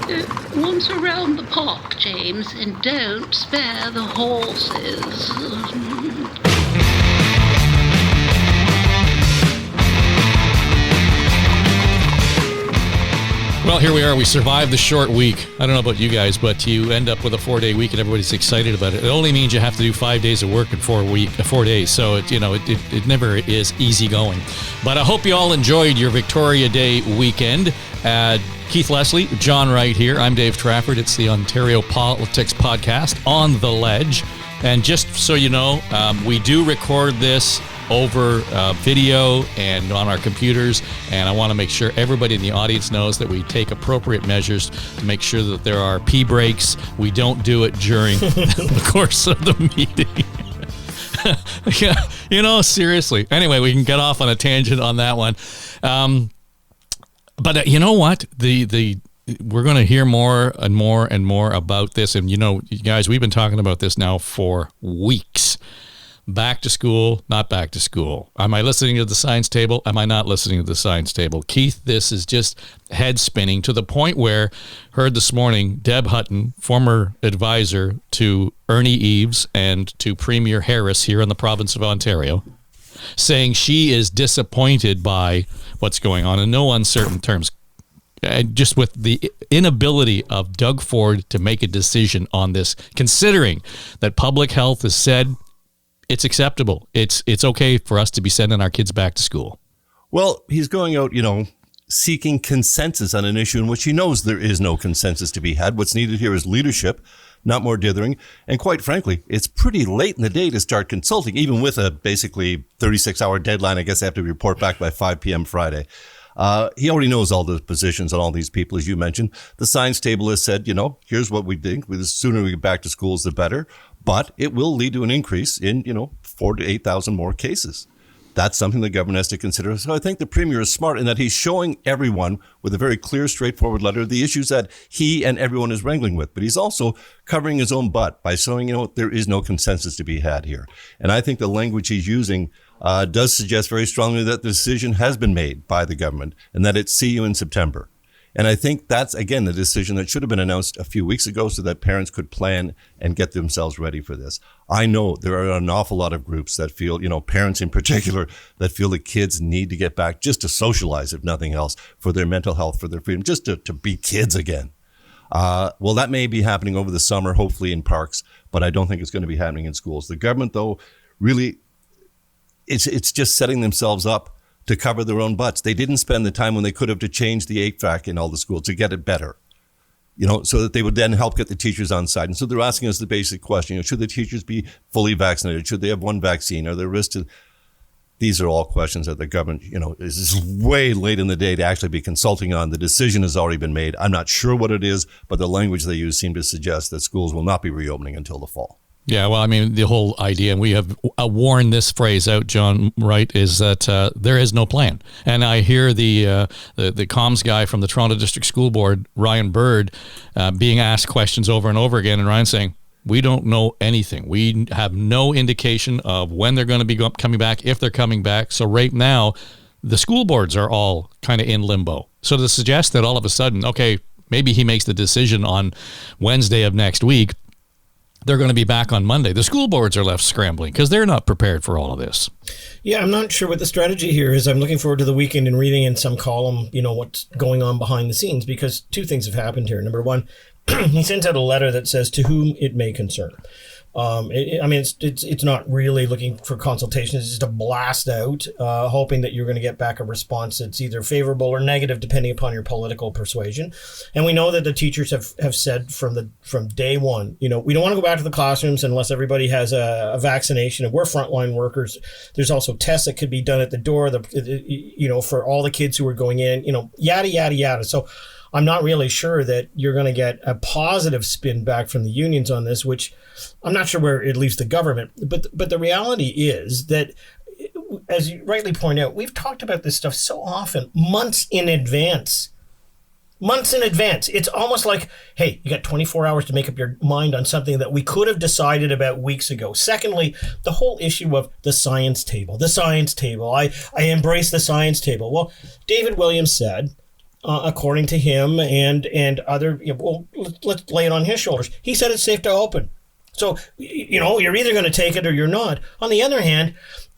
Once around the park, James, and don't spare the horses. Well, here we are. We survived the short week. I don't know about you guys, but you end up with a 4-day week and everybody's excited about it. It only means you have to do 5 days of work in 4 days. So it never is easy going. But I hope you all enjoyed your Victoria Day weekend. Keith Leslie, John Wright here. I'm Dave Trafford. It's the Ontario Politics Podcast on the Ledge. And just so you know, we do record this over video and on our computers, and I want to make sure everybody in the audience knows that we take appropriate measures to make sure that there are pee breaks. We don't do it during the course of the meeting. Yeah, seriously. Anyway, we can get off on a tangent on that one. But you know what? We're going to hear more and more and more about this. And, you guys, we've been talking about this now for weeks. Back to school, not back to school. Am I listening to the science table? Am I not listening to the science table? Keith, this is just head spinning to the point where, heard this morning, Deb Hutton, former advisor to Ernie Eves and to Premier Harris here in the province of Ontario, saying she is disappointed by what's going on in no uncertain terms. Just with the inability of Doug Ford to make a decision on this, considering that public health has said it's acceptable. It's okay for us to be sending our kids back to school. Well, he's going out, seeking consensus on an issue in which he knows there is no consensus to be had. What's needed here is leadership, not more dithering. And quite frankly, it's pretty late in the day to start consulting, even with a basically 36-hour deadline. I guess I have to report back by 5 p.m. Friday. He already knows all the positions on all these people, as you mentioned. The science table has said, here's what we think. The sooner we get back to schools, the better. But it will lead to an increase in, 4,000 to 8,000 more cases. That's something the government has to consider. So I think the Premier is smart in that he's showing everyone with a very clear, straightforward letter the issues that he and everyone is wrangling with. But he's also covering his own butt by showing, there is no consensus to be had here. And I think the language he's using does suggest very strongly that the decision has been made by the government and that it's see you in September. And I think that's, again, the decision that should have been announced a few weeks ago so that parents could plan and get themselves ready for this. I know there are an awful lot of groups that feel, parents in particular, that feel that kids need to get back just to socialize, if nothing else, for their mental health, for their freedom, just to be kids again. Well, that may be happening over the summer, hopefully in parks, but I don't think it's going to be happening in schools. The government, though, really, it's just setting themselves up to cover their own butts. They didn't spend the time when they could have to change the HVAC in all the schools to get it better, so that they would then help get the teachers on side. And so they're asking us the basic question, should the teachers be fully vaccinated? Should they have one vaccine? Are there risks to... These are all questions that the government, is way late in the day to actually be consulting on. The decision has already been made. I'm not sure what it is, but the language they use seems to suggest that schools will not be reopening until the fall. Yeah, well, the whole idea, and we have worn this phrase out, John Wright, is that there is no plan. And I hear the comms guy from the Toronto District School Board, Ryan Bird, being asked questions over and over again, and Ryan saying, we don't know anything. We have no indication of when they're going to be coming back, if they're coming back. So right now, the school boards are all kind of in limbo. So to suggest that all of a sudden, okay, maybe he makes the decision on Wednesday of next week, they're going to be back on Monday. The school boards are left scrambling because they're not prepared for all of this. Yeah, I'm not sure what the strategy here is. I'm looking forward to the weekend and reading in some column, what's going on behind the scenes, because two things have happened here. Number one, he sent out a letter that says to whom it may concern. It's not really looking for consultation. It's just a blast out, hoping that you're going to get back a response that's either favorable or negative, depending upon your political persuasion. And we know that the teachers have said from day one, we don't want to go back to the classrooms unless everybody has a vaccination. And we're frontline workers. There's also tests that could be done at the door, for all the kids who are going in, yada, yada, yada. So I'm not really sure that you're going to get a positive spin back from the unions on this, which I'm not sure where it leaves the government. But the reality is that, as you rightly point out, we've talked about this stuff so often, months in advance. It's almost like, hey, you got 24 hours to make up your mind on something that we could have decided about weeks ago. Secondly, the whole issue of the science table. I embrace the science table. Well, David Williams said, according to him and other, well, let's lay it on his shoulders. He said it's safe to open. So, you're either going to take it or you're not. On the other hand,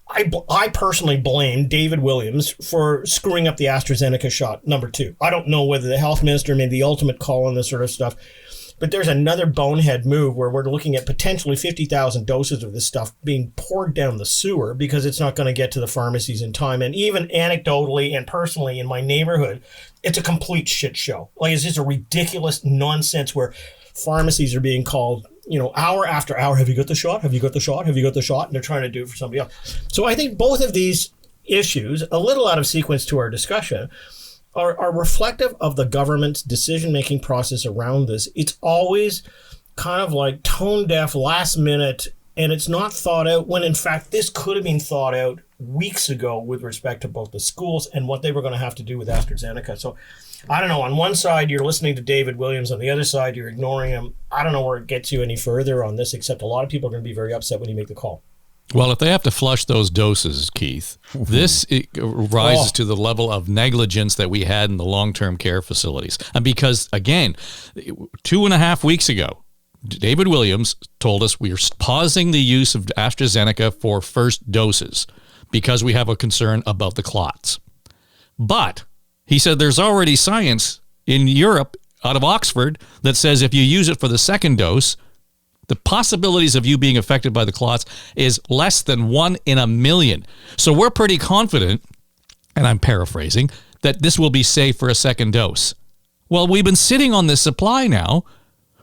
I personally blame David Williams for screwing up the AstraZeneca shot, number 2. I don't know whether the health minister made the ultimate call on this sort of stuff, but there's another bonehead move where we're looking at potentially 50,000 doses of this stuff being poured down the sewer because it's not going to get to the pharmacies in time. And even anecdotally and personally in my neighborhood, it's a complete shit show. Like, it's just a ridiculous nonsense where pharmacies are being called, hour after hour. Have you got the shot? Have you got the shot? Have you got the shot? And they're trying to do it for somebody else. So I think both of these issues, a little out of sequence to our discussion, are reflective of the government's decision-making process around this. It's always kind of like tone-deaf, last minute, and it's not thought out when, in fact, this could have been thought out weeks ago with respect to both the schools and what they were going to have to do with AstraZeneca. So I don't know. On one side, you're listening to David Williams. On the other side, you're ignoring him. I don't know where it gets you any further on this, except a lot of people are going to be very upset when you make the call. Well, if they have to flush those doses, Keith, this rises to the level of negligence that we had in the long-term care facilities. And because, again, 2.5 weeks ago, David Williams told us we are pausing the use of AstraZeneca for first doses because we have a concern about the clots. But he said there's already science in Europe out of Oxford that says if you use it for the second dose, the possibilities of you being affected by the clots is less than 1 in a million. So we're pretty confident, and I'm paraphrasing, that this will be safe for a second dose. Well, we've been sitting on this supply now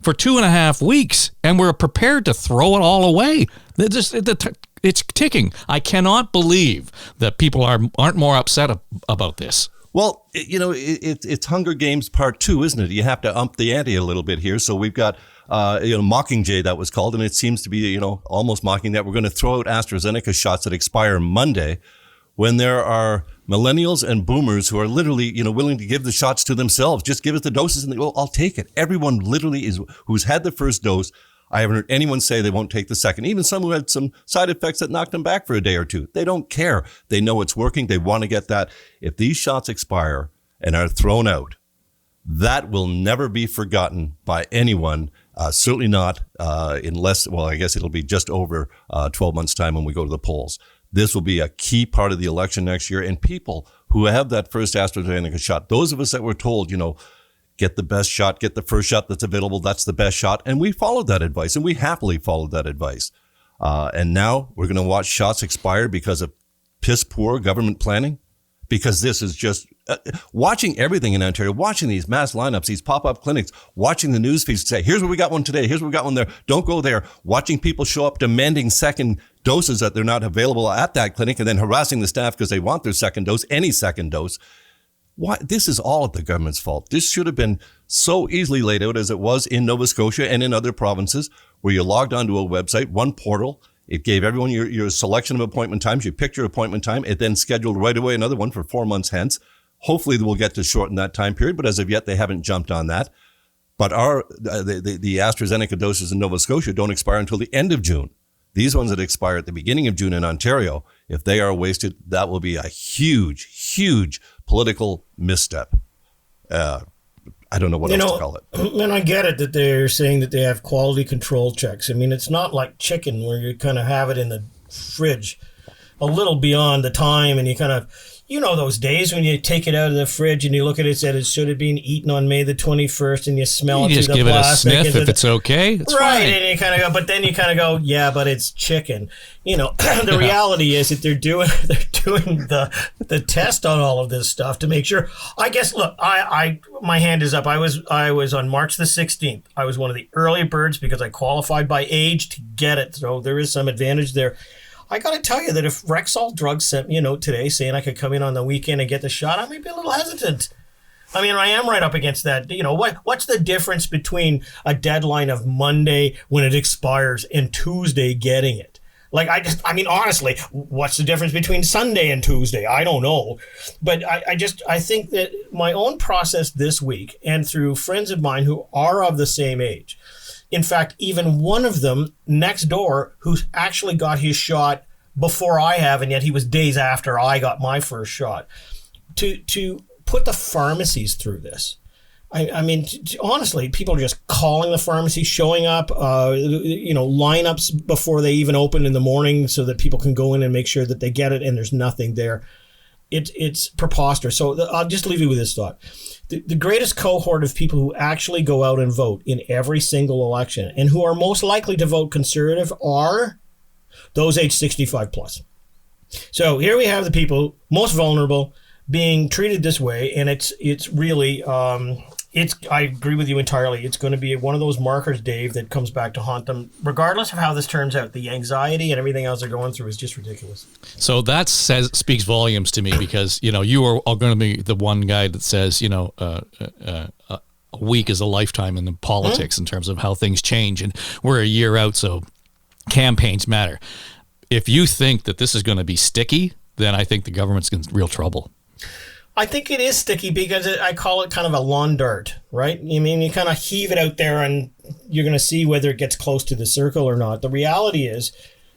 for 2.5 weeks, and we're prepared to throw it all away. It's ticking. I cannot believe that people aren't more upset about this. Well, it's Hunger Games Part 2, isn't it? You have to ump the ante a little bit here. So we've got, Mockingjay, that was called, and it seems to be, almost mocking that we're going to throw out AstraZeneca shots that expire Monday when there are millennials and boomers who are literally, willing to give the shots to themselves. Just give us the doses and they go, I'll take it. Everyone literally who's had the first dose. I haven't heard anyone say they won't take the second. Even some who had some side effects that knocked them back for a day or two. They don't care. They know it's working. They want to get that. If these shots expire and are thrown out, that will never be forgotten by anyone. Certainly not unless, I guess it'll be just over 12 months' time when we go to the polls. This will be a key part of the election next year. And people who have that first AstraZeneca shot, those of us that were told, get the best shot, get the first shot that's available, that's the best shot. And we followed that advice, and we happily followed that advice. And now we're going to watch shots expire because of piss poor government planning. Because this is just watching everything in Ontario, watching these mass lineups, these pop-up clinics, watching the news feeds say, here's where we got one today, here's where we got one there, don't go there, watching people show up demanding second doses that they're not available at that clinic and then harassing the staff because they want their second dose, any second dose. Why? This is all of the government's fault. This should have been so easily laid out as it was in Nova Scotia and in other provinces where you logged onto a website, one portal. It gave everyone your selection of appointment times. You picked your appointment time. It then scheduled right away another one for 4 months hence. Hopefully we'll get to shorten that time period, but as of yet, they haven't jumped on that. But the AstraZeneca doses in Nova Scotia don't expire until the end of June. These ones that expire at the beginning of June in Ontario, if they are wasted, that will be a huge, huge political misstep. I don't know what else to call it. And I get it that they're saying that they have quality control checks. I mean, it's not like chicken where you kind of have it in the fridge a little beyond the time and you kind of, those days when you take it out of the fridge and you look at it and said it should have been eaten on May the 21st and you smell it through the plastic. You just give it a sniff if it's okay. It's right. Fine. And you kind of go, but then you kind of go, yeah, but it's chicken. The reality is that they're doing the test on all of this stuff to make sure. I guess, look, my hand is up. I was on March the 16th. I was one of the early birds because I qualified by age to get it. So there is some advantage there. I got to tell you that if Rexall Drugs sent me a note today saying I could come in on the weekend and get the shot, I might be a little hesitant. I mean, I am right up against that. What's the difference between a deadline of Monday when it expires and Tuesday getting it? Honestly, what's the difference between Sunday and Tuesday? I don't know. But I think that my own process this week and through friends of mine who are of the same age, in fact, even one of them next door who's actually got his shot before I have, and yet he was days after I got my first shot, to put the pharmacies through this. I mean, honestly, people are just calling the pharmacy, showing up, lineups before they even open in the morning so that people can go in and make sure that they get it, and there's nothing there. It's preposterous. So I'll just leave you with this thought. The greatest cohort of people who actually go out and vote in every single election and who are most likely to vote conservative are those age 65 plus. So here we have the people most vulnerable being treated this way, and it's really I agree with you entirely. It's going to be one of those markers, Dave, that comes back to haunt them, regardless of how this turns out. The anxiety and everything else they're going through is just ridiculous. So that speaks volumes to me, because you are all going to be the one guy that says a week is a lifetime in the politics in terms of how things change, and we're a year out, so campaigns matter. If you think that this is going to be sticky, then I think the government's in real trouble. I think it is sticky because I call it kind of a lawn dart, right? I mean, you kind of heave it out there and you're going to see whether it gets close to the circle or not. The reality is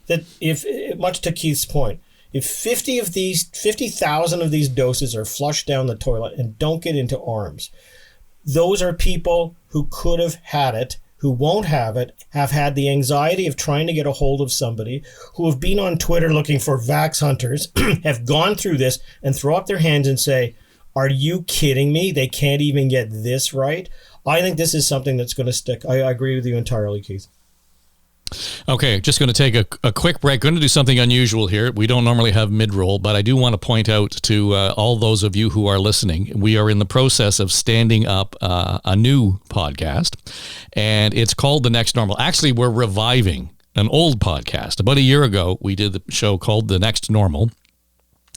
that if, much to Keith's point, if 50,000 of these doses are flushed down the toilet and don't get into arms, those are people who could have had it, who won't have it, have had the anxiety of trying to get a hold of somebody, who have been on Twitter looking for vax hunters, have gone through this and throw up their hands and say, are you kidding me? They can't even get this right. I think this is something that's going to stick. I agree with you entirely, Keith. Okay, just going to take a quick break. Going to do something unusual here. We don't normally have mid-roll, but I do want to point out to all those of you who are listening, we are in the process of standing up a new podcast, and it's called The Next Normal. Actually, we're reviving an old podcast. About a year ago, we did the show called The Next Normal,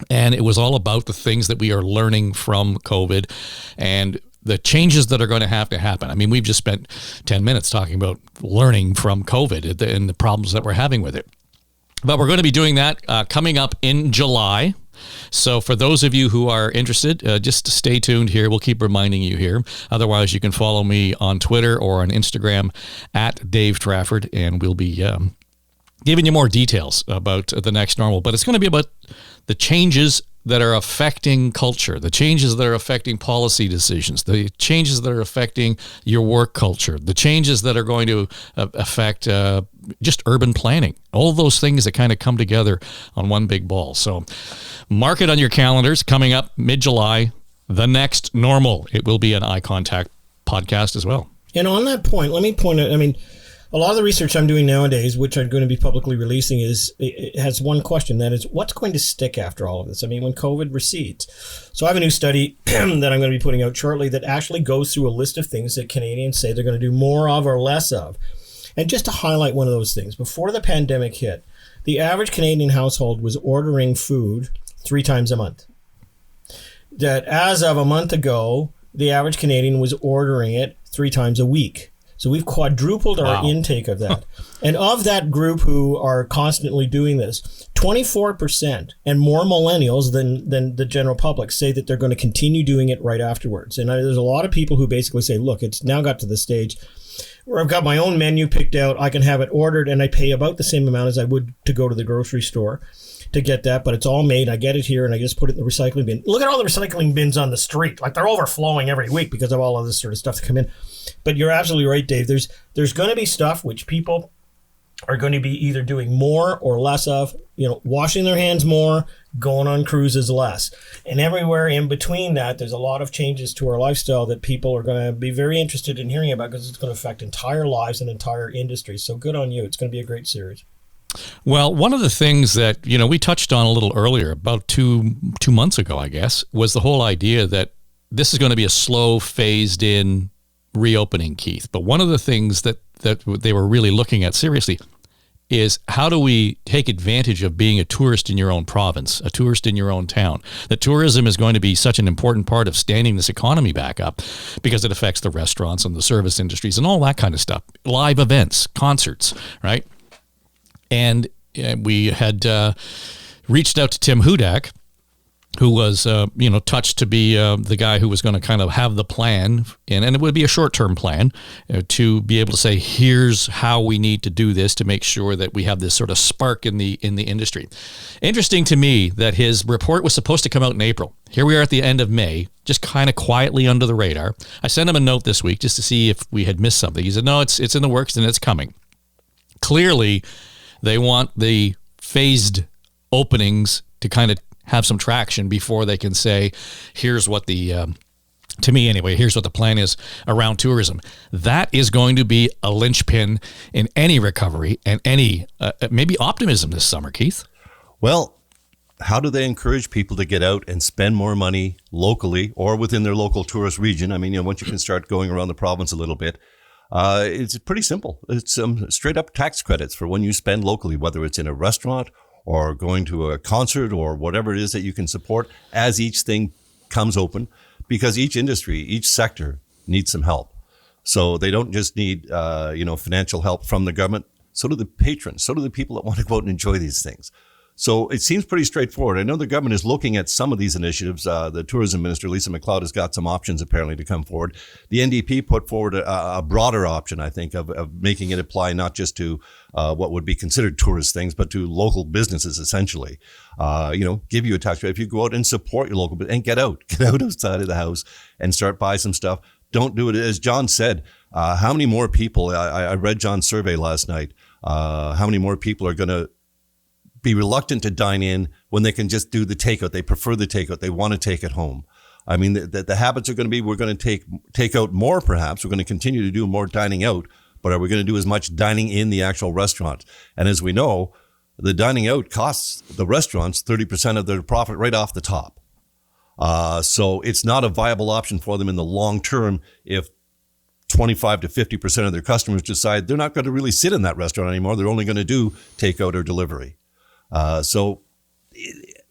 and it was all about the things that we are learning from COVID and the changes that are going to happen. I mean, we've just spent 10 minutes talking about learning from COVID and the problems that we're having with it. But we're going to be doing that coming up in July. So for those of you who are interested, just stay tuned here. We'll keep reminding you here. Otherwise, you can follow me on Twitter or on Instagram at Dave Trafford, and we'll be giving you more details about The Next Normal. But it's going to be about the changes that are affecting culture, the changes that are affecting policy decisions, the changes that are affecting your work culture, the changes that are going to affect just urban planning, all those things that kind of come together on one big ball. So mark it on your calendars. Coming up mid-July, The Next Normal. It will be an eye contact podcast as well. And on that point, let me point out, I mean, a lot of the research I'm doing nowadays, which I'm going to be publicly releasing, it has one question, that is, what's going to stick after all of this? I mean, when COVID recedes. So I have a new study that I'm going to be putting out shortly that actually goes through a list of things that Canadians say they're going to do more of or less of. And just to highlight one of those things, before the pandemic hit, the average Canadian household was ordering food 3 times a month. That as of a month ago, the average Canadian was ordering it 3 times a week. So we've quadrupled our intake of that. And of that group who are constantly doing this, 24% and more millennials than the general public say that they're going to continue doing it right afterwards. And there's a lot of people who basically say, look, it's now got to the stage where I've got my own menu picked out, I can have it ordered, and I pay about the same amount as I would to go to the grocery store to get that, but it's all made. I get it here and I just put it in the recycling bin. Look at all the recycling bins on the street. Like, they're overflowing every week because of all of this sort of stuff to come in. But you're absolutely right, Dave. There's going to be stuff which people are going to be either doing more or less of, washing their hands more, going on cruises less. And everywhere in between that, there's a lot of changes to our lifestyle that people are going to be very interested in hearing about, because it's going to affect entire lives and entire industries. So good on you. It's going to be a great series. Well, one of the things that, we touched on a little earlier, about two months ago, I guess, was the whole idea that this is going to be a slow, phased in reopening, Keith. But one of the things that they were really looking at seriously is, how do we take advantage of being a tourist in your own province, a tourist in your own town? That tourism is going to be such an important part of standing this economy back up, because it affects the restaurants and the service industries and all that kind of stuff. Live events, concerts, right? And we had reached out to Tim Hudak, who was, touched to be the guy who was going to kind of have the plan, and it would be a short-term plan to be able to say, here's how we need to do this to make sure that we have this sort of spark in the industry. Interesting to me that his report was supposed to come out in April. Here we are at the end of May, just kind of quietly under the radar. I sent him a note this week just to see if we had missed something. He said, no, it's in the works and it's coming. Clearly, they want the phased openings to kind of have some traction before they can say, here's what to me anyway, here's what the plan is around tourism. That is going to be a linchpin in any recovery and any maybe optimism this summer, Keith. Well, how do they encourage people to get out and spend more money locally or within their local tourist region? I mean, once you can start going around the province a little bit, it's pretty simple. It's straight up tax credits for when you spend locally, whether it's in a restaurant or going to a concert or whatever it is that you can support as each thing comes open, because each industry, each sector needs some help. So they don't just need, financial help from the government. So do the patrons. So do the people that want to go out and enjoy these things. So it seems pretty straightforward. I know the government is looking at some of these initiatives. The tourism minister, Lisa MacLeod, has got some options apparently to come forward. The NDP put forward a broader option, I think, of making it apply not just to what would be considered tourist things, but to local businesses, essentially. Give you a tax rate if you go out and support your local business and get out outside of the house and start buying some stuff. Don't do it. As John said, how many more people, I read John's survey last night, how many more people are going to be reluctant to dine in when they can just do the takeout. They prefer the takeout. They want to take it home. I mean, the habits are going to be, we're going to take out more, perhaps. We're going to continue to do more dining out, but are we going to do as much dining in the actual restaurant? And as we know, the dining out costs the restaurants 30% of their profit right off the top. So it's not a viable option for them in the long term if 25 to 50% of their customers decide they're not going to really sit in that restaurant anymore. They're only going to do takeout or delivery. So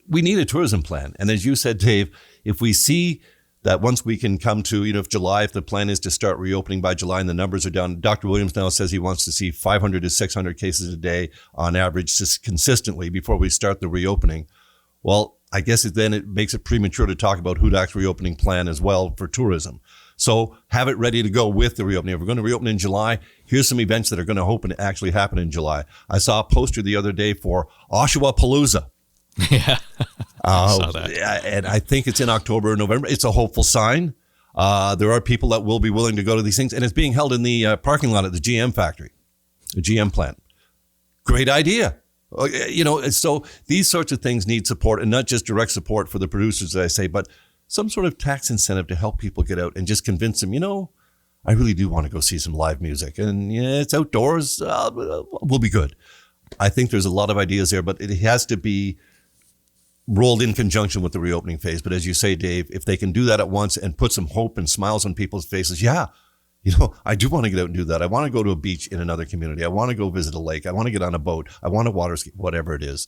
we need a tourism plan. And as you said, Dave, if we see that once we can come to, if the plan is to start reopening by July and the numbers are down, Dr. Williams now says he wants to see 500 to 600 cases a day on average consistently before we start the reopening. Well, I guess then it makes it premature to talk about HUDAC's reopening plan as well for tourism. So have it ready to go with the reopening. If we're going to reopen in July, here's some events that are going to hope and actually happen in July. I saw a poster the other day for Oshawa Palooza. Yeah, I saw that. And I think it's in October or November. It's a hopeful sign. There are people that will be willing to go to these things, and it's being held in the parking lot at the GM factory, the GM plant. Great idea. So these sorts of things need support, and not just direct support for the producers, as I say, but some sort of tax incentive to help people get out and just convince them, I really do want to go see some live music. And it's outdoors. We'll be good. I think there's a lot of ideas there, but it has to be rolled in conjunction with the reopening phase. But as you say, Dave, if they can do that at once and put some hope and smiles on people's faces, I do want to get out and do that. I want to go to a beach in another community. I want to go visit a lake. I want to get on a boat. I want to water ski, whatever it is.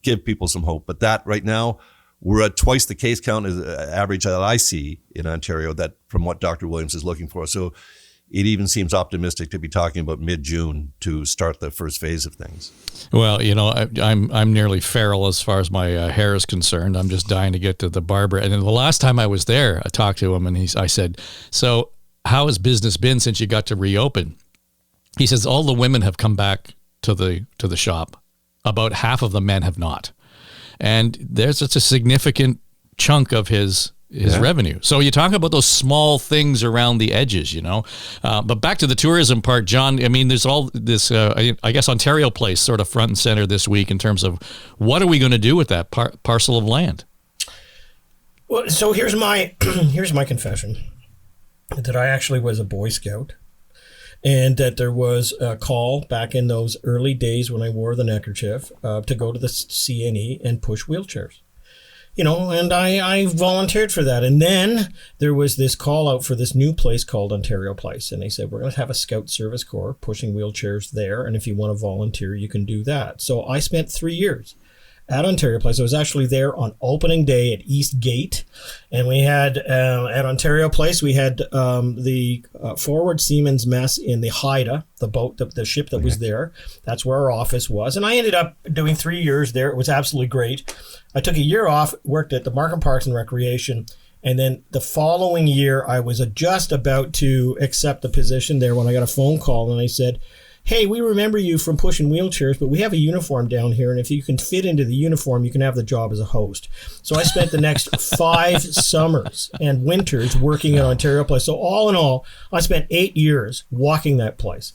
Give people some hope. But that right now, we're at twice the case count as average that I see in Ontario, that from what Dr. Williams is looking for. So it even seems optimistic to be talking about mid-June to start the first phase of things. Well, I'm nearly feral as far as my hair is concerned. I'm just dying to get to the barber. And then the last time I was there, I talked to him and I said, so how has business been since you got to reopen? He says, all the women have come back to the shop. About half of the men have not. And there's such a significant chunk of his revenue. So you talk about those small things around the edges, But back to the tourism part, John, I mean, there's all this, I guess, Ontario Place sort of front and center this week in terms of what are we going to do with that parcel of land? Well, so here's my confession, that I actually was a Boy Scout. And that there was a call back in those early days when I wore the neckerchief to go to the CNE and push wheelchairs. And I volunteered for that. And then there was this call out for this new place called Ontario Place. And they said, we're going to have a Scout Service Corps pushing wheelchairs there. And if you want to volunteer, you can do that. So I spent 3 years at Ontario Place. I was actually there on opening day at East Gate. And we had, at Ontario Place, we had the forward seaman's mess in the Haida, the boat, the ship that was there. That's where our office was. And I ended up doing 3 years there. It was absolutely great. I took a year off, worked at the Markham Parks and Recreation. And then the following year, I was just about to accept the position there when I got a phone call and they said, hey, we remember you from pushing wheelchairs, but we have a uniform down here, and if you can fit into the uniform, you can have the job as a host. So I spent the next 5 summers and winters working at Ontario Place. So all in all, I spent 8 years walking that place.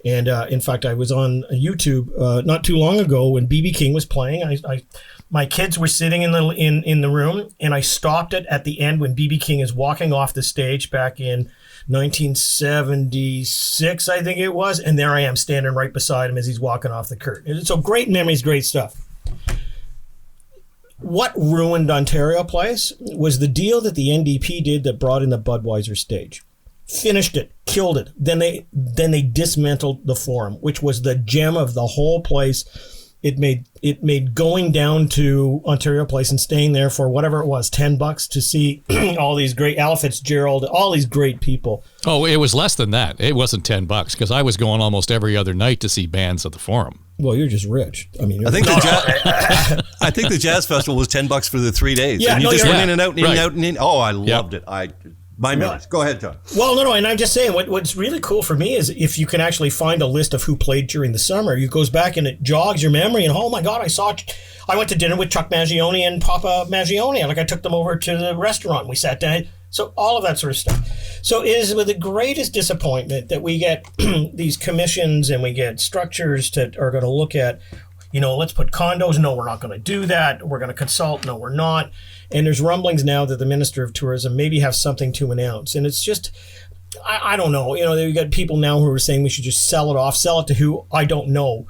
And in fact, I was on YouTube not too long ago when B.B. King was playing. My kids were sitting in the room, and I stopped it at the end when B.B. King is walking off the stage back in 1976, I think it was, and there I am standing right beside him as he's walking off the curtain. So great memories, great stuff. What ruined Ontario Place was the deal that the NDP did that brought in the Budweiser stage. Finished it, killed it. Then they dismantled the Forum, which was the gem of the whole place. It made going down to Ontario Place and staying there for whatever it was, $10 to see all these great Al Fitzgerald, all these great people. Oh, it was less than that. It wasn't $10 because I was going almost every other night to see bands at the Forum. Well, you're just rich. I mean, I think the Jazz Festival was $10 for the 3 days. Yeah, and you just went in and out and in and out and in. Oh, I loved it. My memories. Go ahead, John. Well, no, and I'm just saying, what's really cool for me is if you can actually find a list of who played during the summer, it goes back and it jogs your memory. And oh my God, I went to dinner with Chuck Mangione and Papa Mangione. Like I took them over to the restaurant. We sat down. So all of that sort of stuff. So it is with the greatest disappointment that we get these commissions and we get structures that are going to look at, let's put condos. No, we're not going to do that. We're going to consult. No, we're not. And there's rumblings now that the Minister of Tourism maybe has something to announce. And it's just, I don't know. We've got people now who are saying we should just sell it to who? I don't know.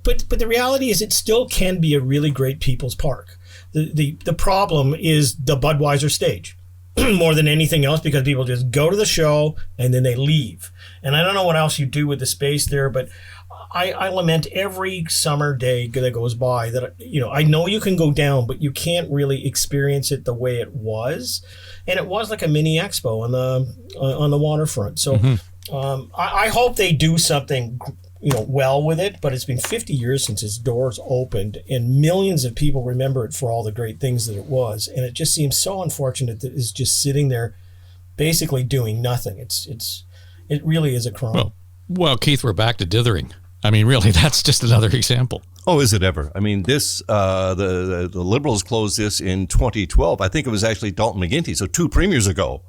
But the reality is it still can be a really great people's park. The problem is the Budweiser stage more than anything else because people just go to the show and then they leave. And I don't know what else you do with the space there, but I lament every summer day that goes by that, I know you can go down, but you can't really experience it the way it was. And it was like a mini expo on the waterfront. So I hope they do something, well with it, but it's been 50 years since its doors opened and millions of people remember it for all the great things that it was. And it just seems so unfortunate that it's just sitting there basically doing nothing. It really is a crime. Well, Keith, we're back to dithering. I mean, really, that's just another example. Oh, is it ever? I mean, this the Liberals closed this in 2012. I think it was actually Dalton McGuinty, so 2 premiers ago,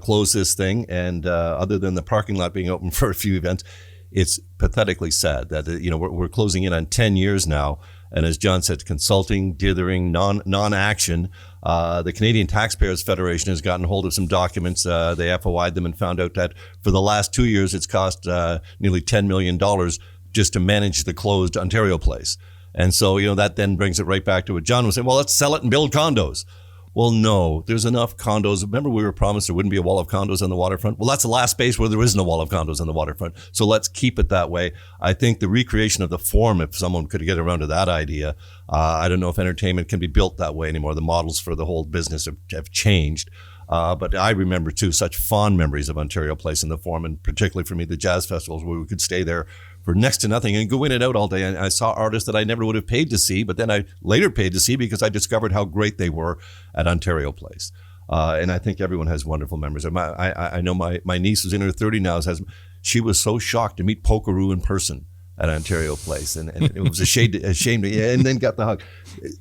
closed this thing. And other than the parking lot being open for a few events, it's pathetically sad that we're closing in on 10 years now. And as John said, consulting, dithering, non-action. The Canadian Taxpayers Federation has gotten hold of some documents. They FOI'd them and found out that for the last 2 years, it's cost nearly $10 million just to manage the closed Ontario Place. And so, that then brings it right back to what John was saying. Well, let's sell it and build condos. Well, no, there's enough condos. Remember, we were promised there wouldn't be a wall of condos on the waterfront? Well, that's the last space where there isn't a wall of condos on the waterfront. So let's keep it that way. I think the recreation of the Forum, if someone could get around to that idea, I don't know if entertainment can be built that way anymore. The models for the whole business have changed. But I remember, too, such fond memories of Ontario Place and the Forum, and particularly for me, the jazz festivals where we could stay there for next to nothing and go in and out all day. And I saw artists that I never would have paid to see, but then I later paid to see because I discovered how great they were at Ontario Place. And I think everyone has wonderful memories. I know my niece who's in her 30s now, she was so shocked to meet Polkaroo in person at Ontario Place, and it was ashamed, and then got the hug.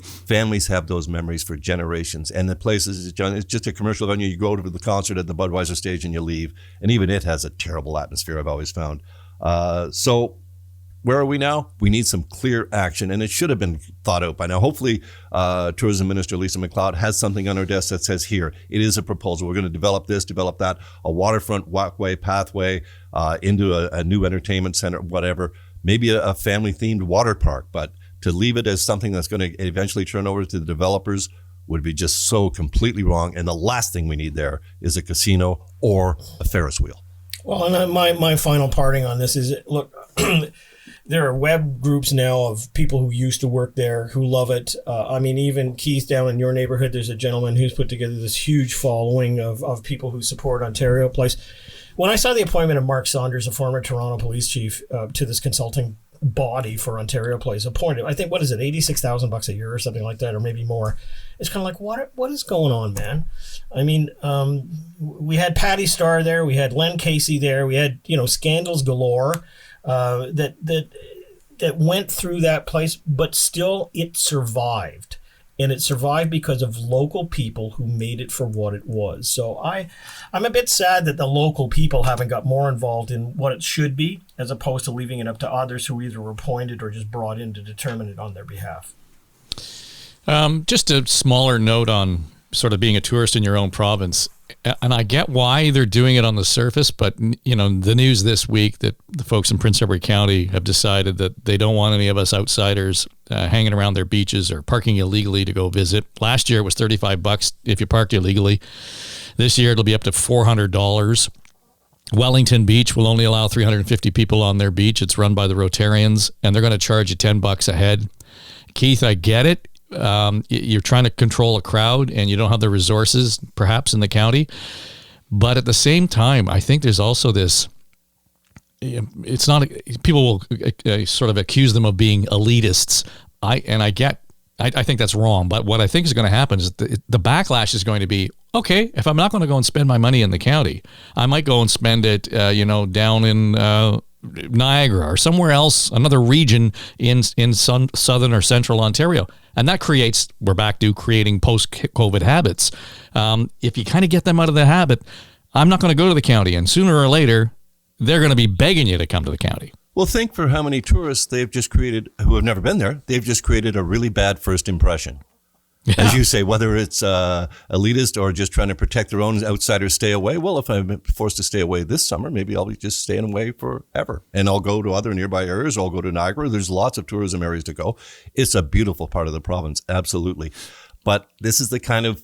Families have those memories for generations, and the places, John, it's just a commercial venue. You go to the concert at the Budweiser stage and you leave, and even it has a terrible atmosphere, I've always found. So where are we now? We need some clear action, and it should have been thought out by now. Hopefully, Tourism Minister Lisa MacLeod has something on her desk that says, here, it is a proposal. We're going to develop this, develop that, a waterfront walkway, pathway into a new entertainment center, whatever. Maybe a family-themed water park, but to leave it as something that's going to eventually turn over to the developers would be just so completely wrong. And the last thing we need there is a casino or a Ferris wheel. Well, and my final parting on this is, look, there are web groups now of people who used to work there who love it. I mean, even Keith, down in your neighborhood, there's a gentleman who's put together this huge following of people who support Ontario Place. When I saw the appointment of Mark Saunders, a former Toronto police chief, to this consulting body for Ontario Place, appointed, I think, what is it, $86,000 a year or something like that, or maybe more. It's kind of like, what is going on, man? I mean, we had Patty Starr there, we had Len Casey there, we had, scandals galore that went through that place, but still it survived. And it survived because of local people who made it for what it was. So I'm a bit sad that the local people haven't got more involved in what it should be, as opposed to leaving it up to others who either were appointed or just brought in to determine it on their behalf. Just a smaller note on sort of being a tourist in your own province. And I get why they're doing it on the surface, but, the news this week that the folks in Prince Edward County have decided that they don't want any of us outsiders hanging around their beaches or parking illegally to go visit. Last year it was $35 if you parked illegally. This year it'll be up to $400. Wellington Beach will only allow 350 people on their beach. It's run by the Rotarians, and they're going to charge you $10 a head. Keith, I get it. You're trying to control a crowd and you don't have the resources perhaps in the county, but at the same time I think there's also this, it's not, people will sort of accuse them of being elitists. I think that's wrong, but what I think is going to happen is the backlash is going to be, okay, if I'm not going to go and spend my money in the county, I might go and spend it down in Niagara or somewhere else, another region in southern or central Ontario. And that creates, we're back to creating post-COVID habits. If you kind of get them out of the habit, I'm not going to go to the county. And sooner or later, they're going to be begging you to come to the county. Well, think for how many tourists they've just created who have never been there. They've just created a really bad first impression. Yeah. As you say, whether it's elitist or just trying to protect their own outsiders, stay away. Well, if I'm forced to stay away this summer, maybe I'll be just staying away forever. And I'll go to other nearby areas. I'll go to Niagara. There's lots of tourism areas to go. It's a beautiful part of the province, absolutely. But this is the kind of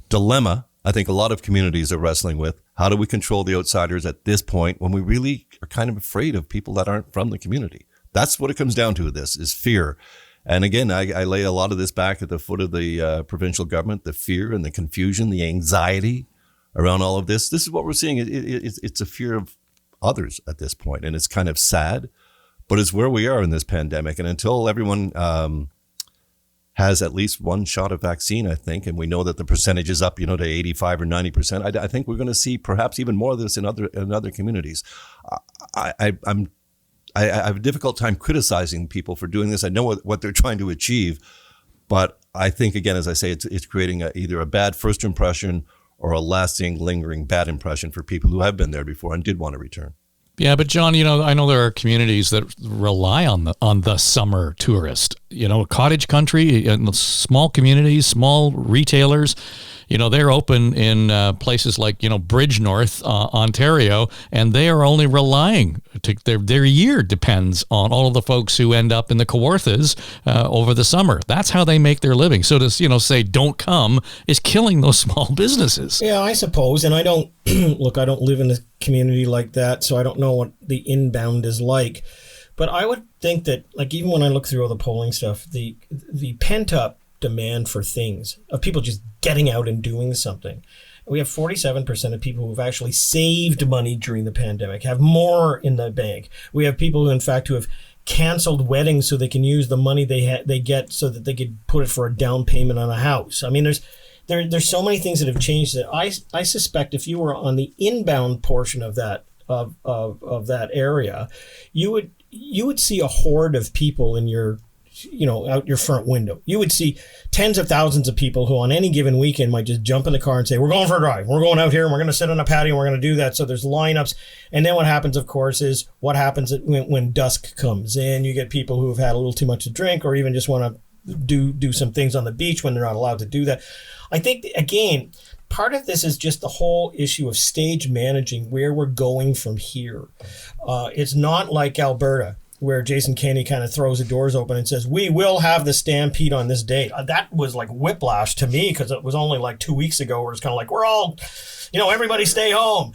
dilemma I think a lot of communities are wrestling with. How do we control the outsiders at this point when we really are kind of afraid of people that aren't from the community? That's what it comes down to, this is fear. And again, I lay a lot of this back at the foot of the provincial government, the fear and the confusion, the anxiety around all of this. This is what we're seeing. It's a fear of others at this point, and it's kind of sad, but it's where we are in this pandemic. And until everyone has at least one shot of vaccine, I think, and we know that the percentage is up, to 85 or 90%, I think we're going to see perhaps even more of this in other communities. I have a difficult time criticizing people for doing this. I know what they're trying to achieve, but I think, again, as I say, it's creating either a bad first impression or a lasting, lingering bad impression for people who have been there before and did want to return. Yeah, but John, I know there are communities that rely on the summer tourist. Cottage country, small communities, small retailers. They're open in places like Bridgenorth, Ontario, and they are only relying to their year depends on all of the folks who end up in the Kawarthas over the summer. That's how they make their living. So to say don't come is killing those small businesses. Yeah, I suppose, and I don't look. I don't live in a community like that, so I don't know what the inbound is like. But I would think that, like, even when I look through all the polling stuff, the pent up demand for things, of people just getting out and doing something. We have 47% of people who've actually saved money during the pandemic, have more in the bank. We have people, in fact, who have canceled weddings so they can use the money they get so that they could put it for a down payment on a house. I mean, there's so many things that have changed that I suspect if you were on the inbound portion of that of that area, you would see a horde of people in your out your front window. You would see tens of thousands of people who on any given weekend might just jump in the car and say, we're going for a drive. We're going out here and we're going to sit on a patio and we're going to do that. So there's lineups. And then what happens, of course, is what happens when dusk comes in. You get people who have had a little too much to drink or even just want to do some things on the beach when they're not allowed to do that. I think, again, part of this is just the whole issue of stage managing where we're going from here. It's not like Alberta, where Jason Kenney kind of throws the doors open and says, we will have the Stampede on this date. That was like whiplash to me because it was only like 2 weeks ago where it's kind of like, we're all, everybody stay home.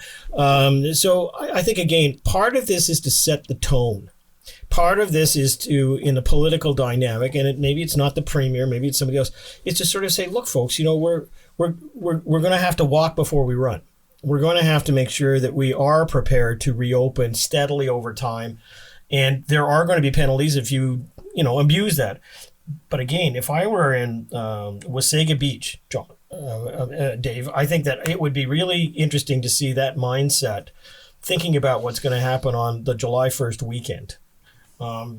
So I think, again, part of this is to set the tone. part of this is to, in the political dynamic, and maybe it's not the premier, maybe it's somebody else, it's to sort of say, look, folks, we're going to have to walk before we run. We're going to have to make sure that we are prepared to reopen steadily over time. And there are going to be penalties if you abuse that. But again, if I were in Wasaga Beach, John, Dave, I think that it would be really interesting to see that mindset, thinking about what's going to happen on the July 1st weekend.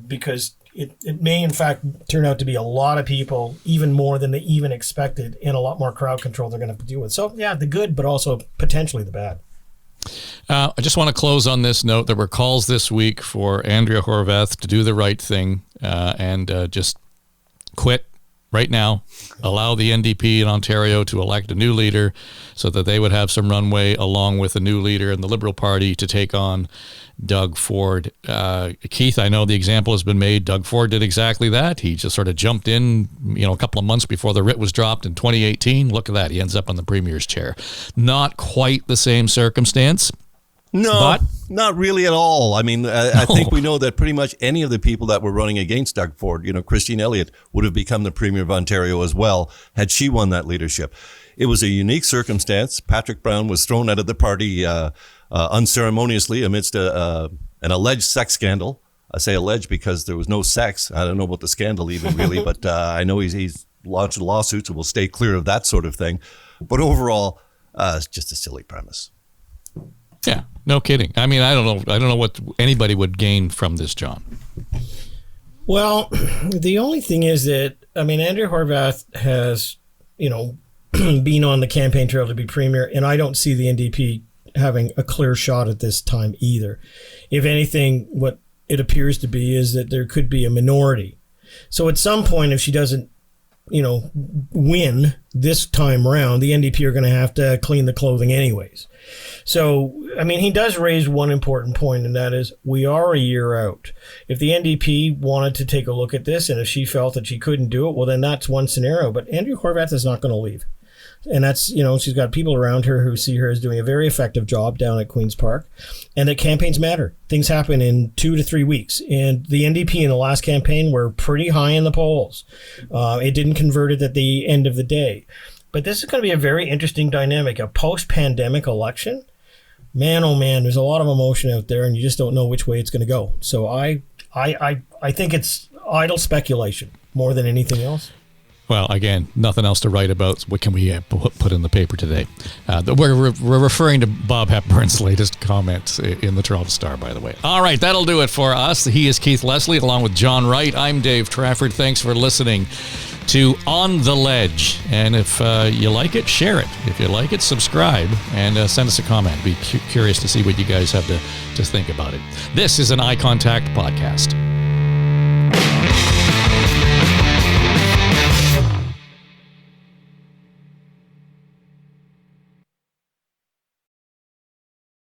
Because it may, in fact, turn out to be a lot of people, even more than they even expected, and a lot more crowd control they're going to have to deal with. So, yeah, the good, but also potentially the bad. I just want to close on this note. There were calls this week for Andrea Horvath to do the right thing and just quit right now, allow the NDP in Ontario to elect a new leader so that they would have some runway along with a new leader in the Liberal Party to take on Doug Ford. Keith, I know the example has been made. Doug Ford did exactly that. He just sort of jumped in, a couple of months before the writ was dropped in 2018. Look at that. He ends up on the Premier's chair. Not quite the same circumstance. No, but not really at all. I mean, I think we know that pretty much any of the people that were running against Doug Ford, Christine Elliott would have become the Premier of Ontario as well had she won that leadership. It was a unique circumstance. Patrick Brown was thrown out of the party unceremoniously amidst an alleged sex scandal. I say alleged because there was no sex. I don't know about the scandal even really, but I know he's launched lawsuits and will stay clear of that sort of thing. But overall, it's just a silly premise. Yeah, no kidding. I mean, I don't know what anybody would gain from this, John. Well, the only thing is that, Andrea Horvath has, been on the campaign trail to be premier, and I don't see the NDP having a clear shot at this time either. If anything, what it appears to be is that there could be a minority. So at some point, if she doesn't, win this time around, the NDP are going to have to clean the clothing anyways. So, he does raise one important point, and that is we are a year out. If the NDP wanted to take a look at this, and if she felt that she couldn't do it, well, then that's one scenario. But Andrea Horvath is not going to leave. And that's, she's got people around her who see her as doing a very effective job down at Queen's Park, and that campaigns matter. Things happen in 2 to 3 weeks. And the NDP in the last campaign were pretty high in the polls. It didn't convert it at the end of the day. But this is going to be a very interesting dynamic. A post-pandemic election, man, oh man, there's a lot of emotion out there, and you just don't know which way it's going to go. So I think it's idle speculation more than anything else. Well, again, nothing else to write about. What can we put in the paper today? We're referring to Bob Hepburn's latest comments in the Toronto Star, by the way. All right, that'll do it for us. He is Keith Leslie, along with John Wright. I'm Dave Trafford. Thanks for listening to On the Ledge. And if you like it, share it. If you like it, subscribe and send us a comment. Be curious to see what you guys have to think about it. This is an Eye Contact podcast.